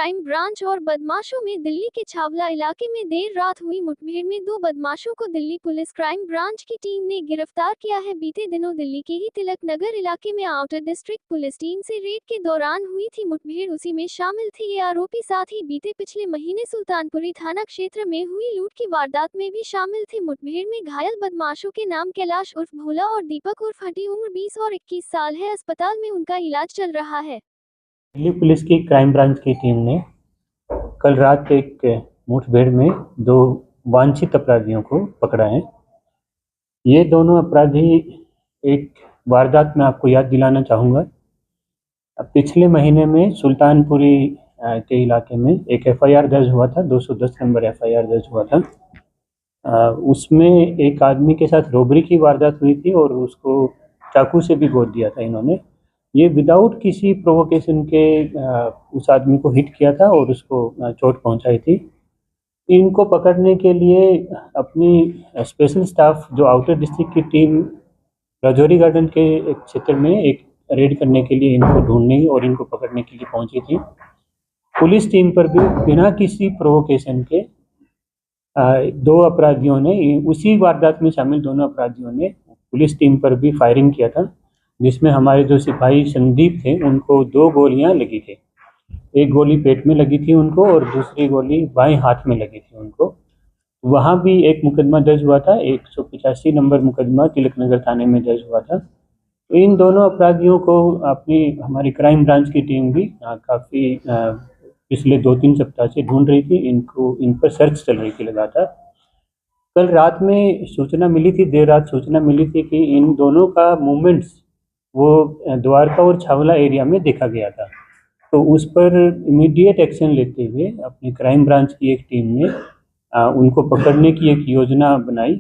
Crime branch और बदमाशों में दिल्ली के छावला इलाके में देर रात हुई मुठभेड़ में 2 बदमाशों को दिल्ली पुलिस क्राइम ब्रांच की टीम ने गिरफ्तार किया है। बीते दिनों दिल्ली के ही तिलक नगर इलाके में आउटर डिस्ट्रिक्ट पुलिस टीम से रेड के दौरान हुई थी मुठभेड़, उसी में शामिल थे ये आरोपी। साथ ही बीते पिछले महीने सुल्तानपुरी थाना क्षेत्र में हुई लूट की वारदात में भी शामिल थे। मुठभेड़ में घायल बदमाशों के नाम कैलाश उर्फ भोला और दीपक उर्फ हटी, उम्र 20 और 21 साल है। अस्पताल में उनका इलाज चल रहा है। दिल्ली पुलिस की क्राइम ब्रांच की टीम ने कल रात एक मुठभेड़ में 2 वांछित अपराधियों को पकड़ा है। ये दोनों अपराधी एक वारदात में आपको याद दिलाना चाहूँगा। पिछले महीने में सुल्तानपुरी के इलाके में एक एफआईआर दर्ज हुआ था, 210 नंबर एफआईआर दर्ज हुआ था। उसमें एक आदमी के साथ रॉबरी की वारदात हुई थी और उसको चाकू से भी गोद दिया था इन्होंने। ये विदाउट किसी प्रोवोकेशन के उस आदमी को हिट किया था और उसको चोट पहुंचाई थी। इनको पकड़ने के लिए अपनी स्पेशल स्टाफ जो आउटर डिस्ट्रिक्ट की टीम राजौरी गार्डन के एक क्षेत्र में एक रेड करने के लिए इनको ढूंढने और इनको पकड़ने के लिए पहुंची थी। पुलिस टीम पर भी बिना किसी प्रोवोकेशन के 2 अपराधियों ने, उसी वारदात में शामिल दोनों अपराधियों ने पुलिस टीम पर भी फायरिंग किया था, जिसमें हमारे जो सिपाही संदीप थे उनको 2 गोलियां लगी थी। एक गोली पेट में लगी थी उनको और दूसरी गोली बाएं हाथ में लगी थी उनको। वहाँ भी एक मुकदमा दर्ज हुआ था, 185 नंबर मुकदमा तिलक नगर थाने में दर्ज हुआ था। तो इन दोनों अपराधियों को हमारी क्राइम ब्रांच की टीम भी काफ़ी पिछले 2-3 सप्ताह से ढूंढ रही थी। इन पर सर्च चल रही थी लगातार। कल रात में सूचना मिली थी, देर रात सूचना मिली थी कि इन दोनों का मूवमेंट्स वो द्वारका और छावला एरिया में देखा गया था। तो उस पर इमीडिएट एक्शन लेते हुए अपनी क्राइम ब्रांच की एक टीम ने उनको पकड़ने की एक योजना बनाई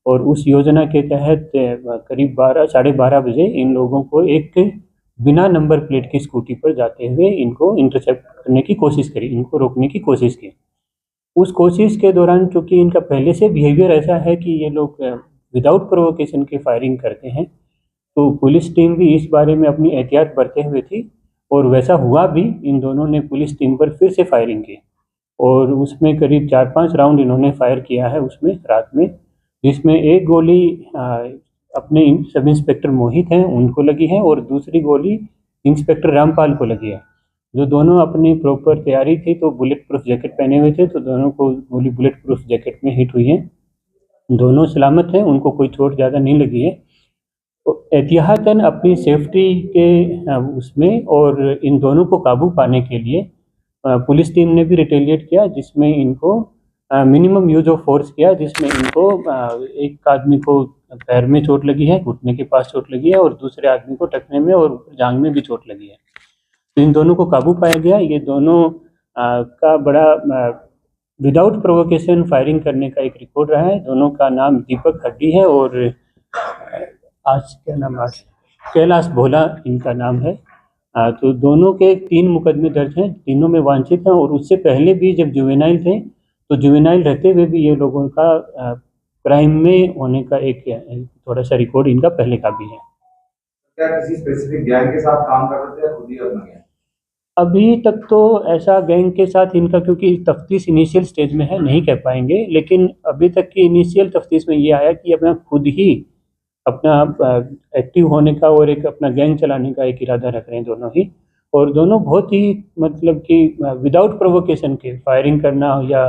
और उस योजना के तहत करीब 12-12:30 बजे इन लोगों को एक बिना नंबर प्लेट की स्कूटी पर जाते हुए इनको इंटरसेप्ट करने की कोशिश करी, इनको रोकने की कोशिश की। उस कोशिश के दौरान चूँकि इनका पहले से बिहेवियर ऐसा है कि ये लोग विदाउट प्रोवोकेशन के फायरिंग करते हैं, तो पुलिस टीम भी इस बारे में अपनी एहतियात बरते हुए थी और वैसा हुआ भी। इन दोनों ने पुलिस टीम पर फिर से फायरिंग की और उसमें करीब 4-5 राउंड इन्होंने फायर किया है उसमें रात में, जिसमें एक गोली अपने सब इंस्पेक्टर मोहित हैं उनको लगी है और दूसरी गोली इंस्पेक्टर रामपाल को लगी है। जो दोनों अपनी प्रॉपर तैयारी थी तो बुलेट प्रूफ जैकेट पहने हुए थे, तो दोनों को गोली बुलेट प्रूफ जैकेट में हिट हुई है। दोनों सलामत हैं, उनको कोई चोट ज़्यादा नहीं लगी है। तो एहतियातन अपनी सेफ्टी के उसमें और इन दोनों को काबू पाने के लिए पुलिस टीम ने भी रिटेलिएट किया, जिसमें इनको मिनिमम यूज ऑफ फोर्स किया, जिसमें इनको एक आदमी को पैर में चोट लगी है, घुटने के पास चोट लगी है और दूसरे आदमी को टखने में और जांघ में भी चोट लगी है। तो इन दोनों को काबू पाया गया। ये दोनों का बड़ा विदाउट प्रोवोकेशन फायरिंग करने का एक रिकॉर्ड रहा है। दोनों का नाम दीपक हड्डी है और कैलाश भोला इनका नाम है। तो दोनों के 3 मुकदमे दर्ज हैं, तीनों में वांछित हैं और उससे पहले भी जब जुवेनाइल थे तो जुवेनाइल रहते हुए भी ये लोगों का क्राइम में होने का एक थोड़ा सा रिकॉर्ड इनका पहले का भी है। क्या किसी स्पेसिफिक गैंग के साथ काम कर रहे थे या खुद ही अपना गैंग? अभी तक तो ऐसा गैंग के साथ इनका, क्योंकि तफ्तीश इनिशियल स्टेज में है, नहीं कह पाएंगे, लेकिन अभी तक की इनिशियल तफ्तीश में ये आया कि अपना खुद ही अपना एक्टिव होने का और एक अपना गैंग चलाने का एक इरादा रख रहे हैं दोनों ही। और दोनों बहुत ही मतलब कि विदाउट प्रोवोकेशन के फायरिंग करना या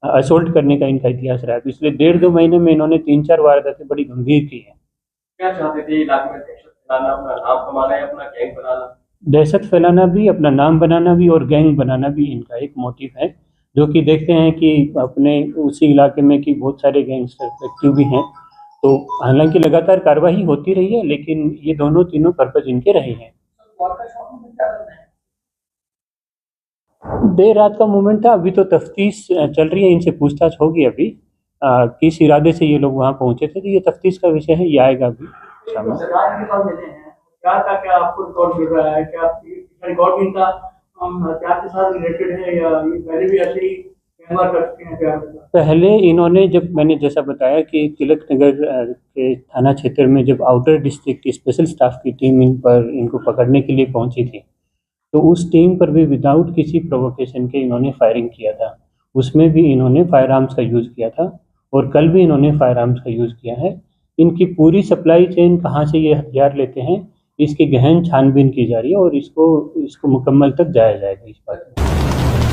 असोल्ट करने का इनका इतिहास रहा है। पिछले 1.5-2 महीने में इन्होंने 3-4 वारदातें बड़ी गंभीर की हैं। क्या चाहते थे इलाके में दहशत फैलाना, अपना नाम कमाना या अपना गैंग बनाना? दहशत फैलाना भी, अपना नाम बनाना भी और गैंग बनाना भी इनका एक मोटिव है, जो कि देखते हैं कि अपने उसी इलाके में कि बहुत सारे गैंगस्टर एक्टिव भी हैं। तो हालांकि लगातार कार्रवाई होती रही है, लेकिन ये तीनों पर्पज इनके रहे हैं। देर रात का मूवमेंट था, अभी तो तफ्तीश चल रही है, इनसे पूछताछ होगी अभी किस इरादे से ये लोग वहाँ पहुँचे थे। तो ये तफ्तीश का विषय है, ये आएगा अभी सामने। क्या आपको रिकॉर्ड मिल रहा है? क्या रिकॉर्ड इनका हथियार के साथ रिलेटेड है या ये पहले भी ऐसे ही हमला कर चुके हैं हथियार के साथ? पहले इन्होंने, जब मैंने जैसा बताया कि तिलक नगर के थाना क्षेत्र में जब आउटर डिस्ट्रिक्ट स्पेशल स्टाफ की टीम इनको पकड़ने के लिए पहुंची थी, तो उस टीम पर भी विदाउट किसी प्रोवोकेशन के इन्होंने फायरिंग किया था। उसमें भी इन्होंने फायर आर्म्स का यूज़ किया था और कल भी इन्होंने फायर आर्म्स का यूज़ किया है। इनकी पूरी सप्लाई चेन कहाँ से ये हथियार लेते हैं, इसकी गहन छानबीन की जा रही है और इसको मुकम्मल तक जाया जाएगा इस बात में।